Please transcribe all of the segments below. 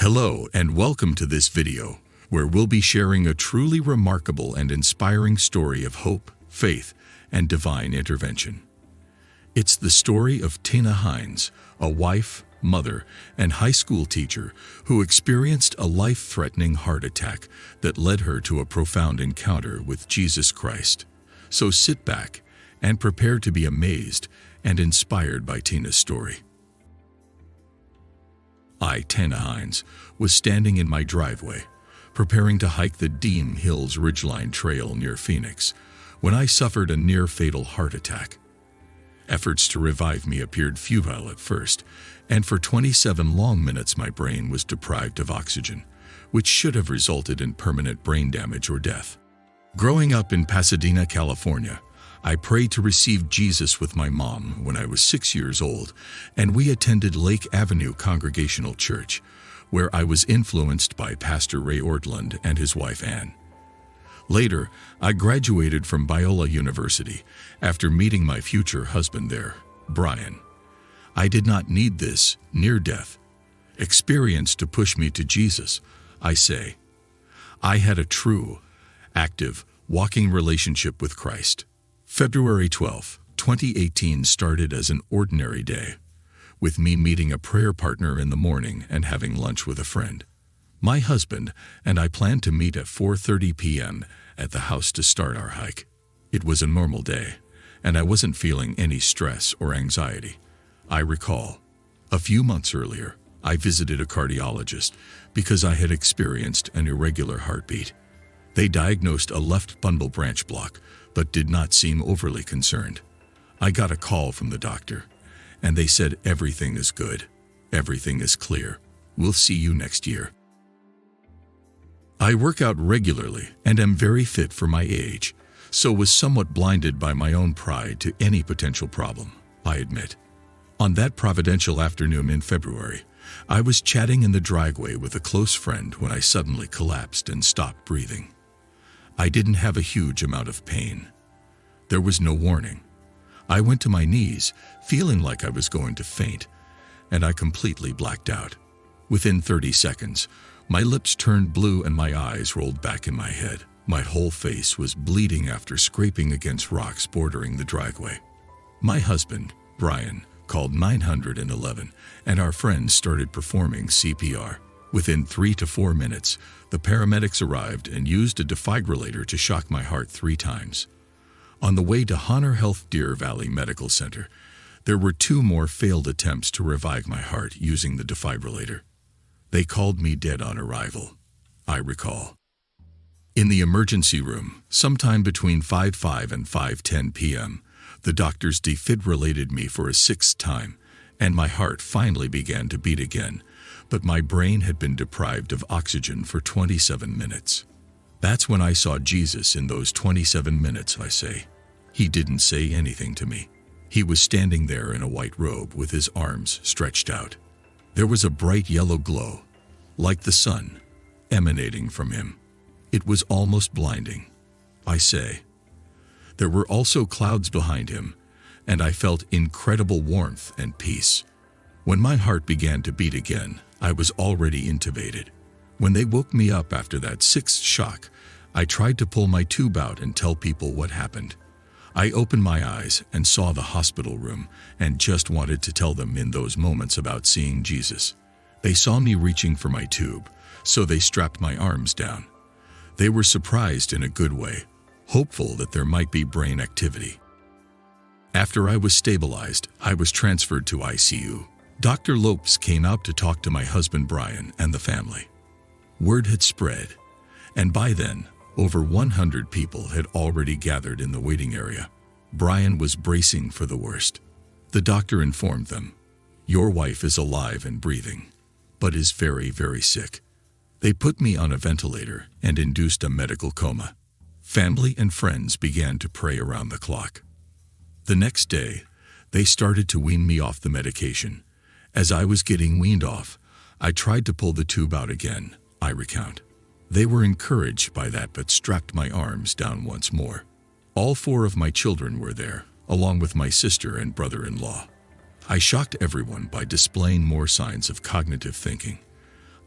Hello and welcome to this video, where we'll be sharing a truly remarkable and inspiring story of hope, faith, and divine intervention. It's the story of Tina Hines, a wife, mother, and high school teacher who experienced a life-threatening heart attack that led her to a profound encounter with Jesus Christ. So sit back and prepare to be amazed and inspired by Tina's story. Tina Hines, was standing in my driveway, preparing to hike the Dean Hills Ridgeline Trail near Phoenix, when I suffered a near-fatal heart attack. Efforts to revive me appeared futile at first, and for 27 long minutes my brain was deprived of oxygen, which should have resulted in permanent brain damage or death. Growing up in Pasadena, California, I prayed to receive Jesus with my mom when I was 6 years old, and we attended Lake Avenue Congregational Church, where I was influenced by Pastor Ray Ortland and his wife Ann. Later, I graduated from Biola University after meeting my future husband there, Brian. I did not need this near-death experience to push me to Jesus, I say. I had a true, active, walking relationship with Christ. February 12, 2018 started as an ordinary day, with me meeting a prayer partner in the morning and having lunch with a friend. My husband and I planned to meet at 4:30 p.m. at the house to start our hike. It was a normal day, and I wasn't feeling any stress or anxiety. I recall, a few months earlier, I visited a cardiologist because I had experienced an irregular heartbeat. They diagnosed a left bundle branch block, but did not seem overly concerned. I got a call from the doctor, and they said everything is good, everything is clear, we'll see you next year. I work out regularly and am very fit for my age, so was somewhat blinded by my own pride to any potential problem, I admit. On that providential afternoon in February, I was chatting in the driveway with a close friend when I suddenly collapsed and stopped breathing. I didn't have a huge amount of pain. There was no warning. I went to my knees, feeling like I was going to faint, and I completely blacked out. Within 30 seconds, my lips turned blue and my eyes rolled back in my head. My whole face was bleeding after scraping against rocks bordering the driveway. My husband, Brian, called 911, and our friends started performing CPR. Within 3 to 4 minutes, the paramedics arrived and used a defibrillator to shock my heart 3 times. On the way to Honor Health Deer Valley Medical Center, there were 2 more failed attempts to revive my heart using the defibrillator. They called me dead on arrival, I recall. In the emergency room, sometime between 5:05 and 5:10 p.m., the doctors defibrillated me for a 6th time, and my heart finally began to beat again, but my brain had been deprived of oxygen for 27 minutes. That's when I saw Jesus in those 27 minutes, I say. He didn't say anything to me. He was standing there in a white robe with his arms stretched out. There was a bright yellow glow, like the sun, emanating from him. It was almost blinding, I say. There were also clouds behind him, and I felt incredible warmth and peace. When my heart began to beat again, I was already intubated. When they woke me up after that 6th shock, I tried to pull my tube out and tell people what happened. I opened my eyes and saw the hospital room and just wanted to tell them in those moments about seeing Jesus. They saw me reaching for my tube, so they strapped my arms down. They were surprised in a good way, hopeful that there might be brain activity. After I was stabilized, I was transferred to ICU. Dr. Lopes came out to talk to my husband Brian and the family. Word had spread, and by then, over 100 people had already gathered in the waiting area. Brian was bracing for the worst. The doctor informed them, "Your wife is alive and breathing, but is very, very sick." They put me on a ventilator and induced a medical coma. Family and friends began to pray around the clock. The next day, they started to wean me off the medication. As I was getting weaned off, I tried to pull the tube out again, I recount. They were encouraged by that but strapped my arms down once more. All 4 of my children were there, along with my sister and brother-in-law. I shocked everyone by displaying more signs of cognitive thinking.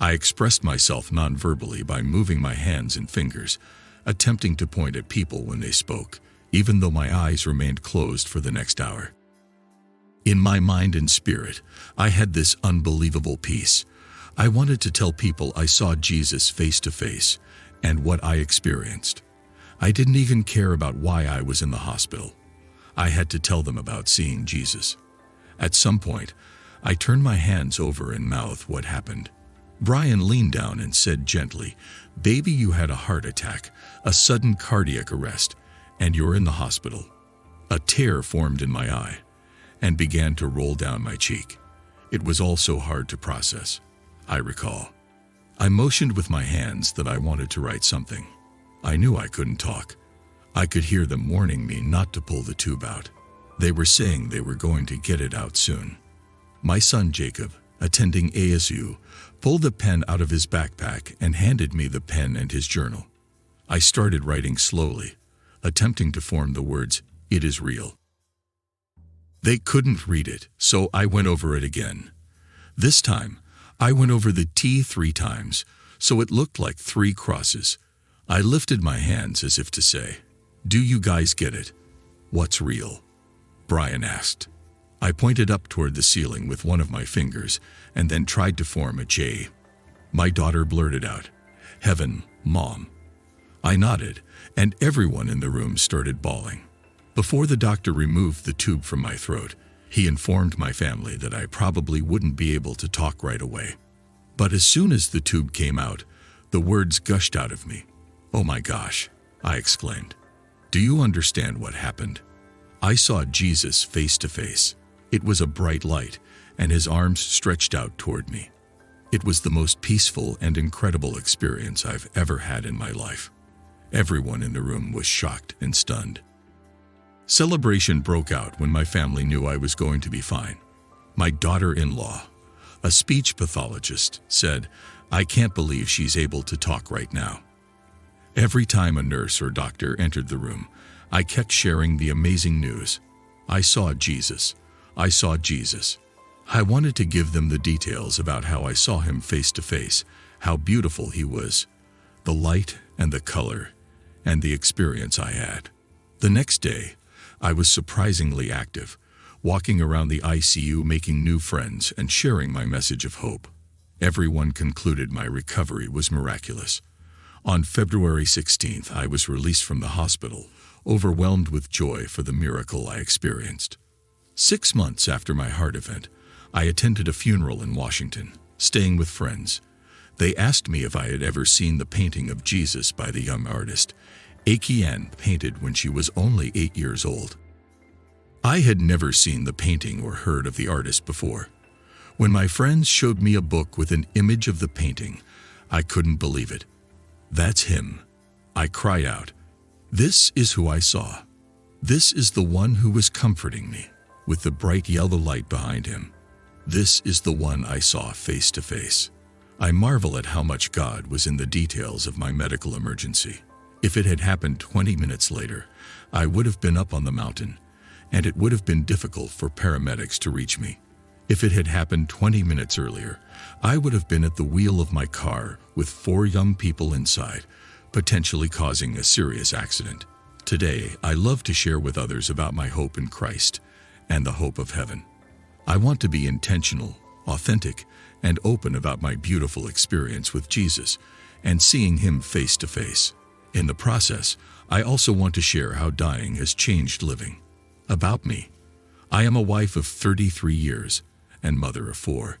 I expressed myself non-verbally by moving my hands and fingers, attempting to point at people when they spoke, even though my eyes remained closed for the next hour. In my mind and spirit, I had this unbelievable peace. I wanted to tell people I saw Jesus face to face and what I experienced. I didn't even care about why I was in the hospital. I had to tell them about seeing Jesus. At some point, I turned my hands over and mouthed what happened. Brian leaned down and said gently, "Baby, you had a heart attack, a sudden cardiac arrest, and you're in the hospital." A tear formed in my eye and began to roll down my cheek. It was all so hard to process, I recall. I motioned with my hands that I wanted to write something. I knew I couldn't talk. I could hear them warning me not to pull the tube out. They were saying they were going to get it out soon. My son Jacob, attending ASU, pulled a pen out of his backpack and handed me the pen and his journal. I started writing slowly, attempting to form the words, "It is real." They couldn't read it, so I went over it again. This time, I went over the T 3 times, so it looked like 3 crosses. I lifted my hands as if to say, "Do you guys get it? What's real?" Brian asked. I pointed up toward the ceiling with one of my fingers and then tried to form a J. My daughter blurted out, "Heaven, Mom." I nodded, and everyone in the room started bawling. Before the doctor removed the tube from my throat, he informed my family that I probably wouldn't be able to talk right away. But as soon as the tube came out, the words gushed out of me. "Oh my gosh," I exclaimed. "Do you understand what happened? I saw Jesus face to face. It was a bright light, and his arms stretched out toward me. It was the most peaceful and incredible experience I've ever had in my life." Everyone in the room was shocked and stunned. Celebration broke out when my family knew I was going to be fine. My daughter-in-law, a speech pathologist, said, "I can't believe she's able to talk right now." Every time a nurse or doctor entered the room, I kept sharing the amazing news. "I saw Jesus. I saw Jesus." I wanted to give them the details about how I saw him face to face, how beautiful he was, the light and the color, and the experience I had. The next day, I was surprisingly active, walking around the ICU making new friends and sharing my message of hope. Everyone concluded my recovery was miraculous. On February 16th, I was released from the hospital, overwhelmed with joy for the miracle I experienced. 6 months after my heart event, I attended a funeral in Washington, staying with friends. They asked me if I had ever seen the painting of Jesus by the young artist Akiane painted when she was only 8 years old. I had never seen the painting or heard of the artist before. When my friends showed me a book with an image of the painting, I couldn't believe it. "That's him," I cried out. "This is who I saw. This is the one who was comforting me, with the bright yellow light behind him. This is the one I saw face to face." I marvel at how much God was in the details of my medical emergency. If it had happened 20 minutes later, I would have been up on the mountain, and it would have been difficult for paramedics to reach me. If it had happened 20 minutes earlier, I would have been at the wheel of my car with 4 young people inside, potentially causing a serious accident. Today, I love to share with others about my hope in Christ and the hope of heaven. I want to be intentional, authentic, and open about my beautiful experience with Jesus and seeing him face to face. In the process, I also want to share how dying has changed living. About me, I am a wife of 33 years and mother of 4.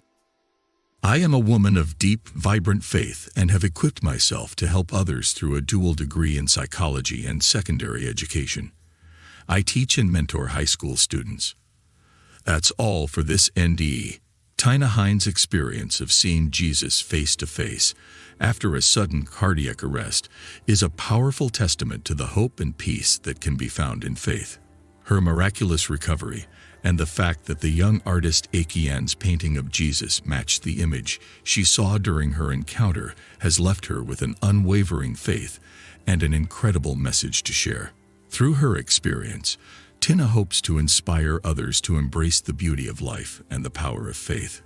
I am a woman of deep, vibrant faith and have equipped myself to help others through a dual degree in psychology and secondary education. I teach and mentor high school students. That's all for this NDE. Tina Hines' experience of seeing Jesus face to face after a sudden cardiac arrest is a powerful testament to the hope and peace that can be found in faith. Her miraculous recovery and the fact that the young artist Akiane's painting of Jesus matched the image she saw during her encounter has left her with an unwavering faith and an incredible message to share. Through her experience, Tina hopes to inspire others to embrace the beauty of life and the power of faith.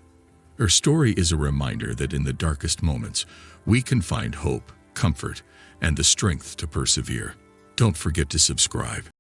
Her story is a reminder that in the darkest moments, we can find hope, comfort, and the strength to persevere. Don't forget to subscribe.